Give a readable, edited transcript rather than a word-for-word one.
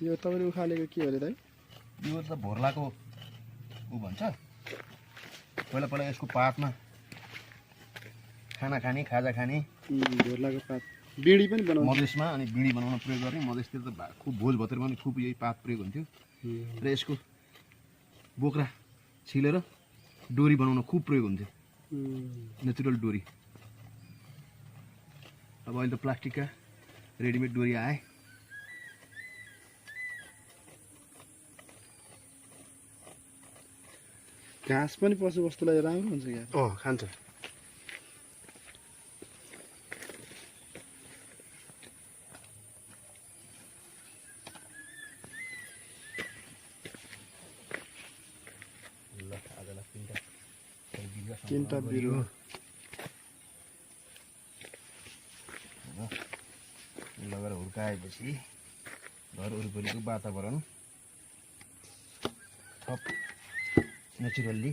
यो तपाईले उखालेको के हो रे दाइ? यो त भोर्लाको उ भन्छ। पहिला पहिला यसको पातमा खाना खाने, खाजा खाने, भोर्लाको पात बिडी पनि बनाउँछ। मधेसमा अनि बिडी बनाउन प्रयोग गर्ने। मधेसतिर त खुब भोज भतेरमा पनि खुब यही पात प्रयोग हुन्थ्यो। र यसको बोक्रा छिलेर डोरी बनाउन खुब प्रयोग हुन्थ्यो, नेचुरल डोरी। अब अहिले त प्लास्टिकका रेडिमेड डोरी आए। घाँस पनि पशुवस्तुलाई राम्रो हुन्छ यार। खान्छ। तीनटा बिरुवा लगेर हुर्काएपछि घर वरिपरिको वातावरण थप नेचुरल्ली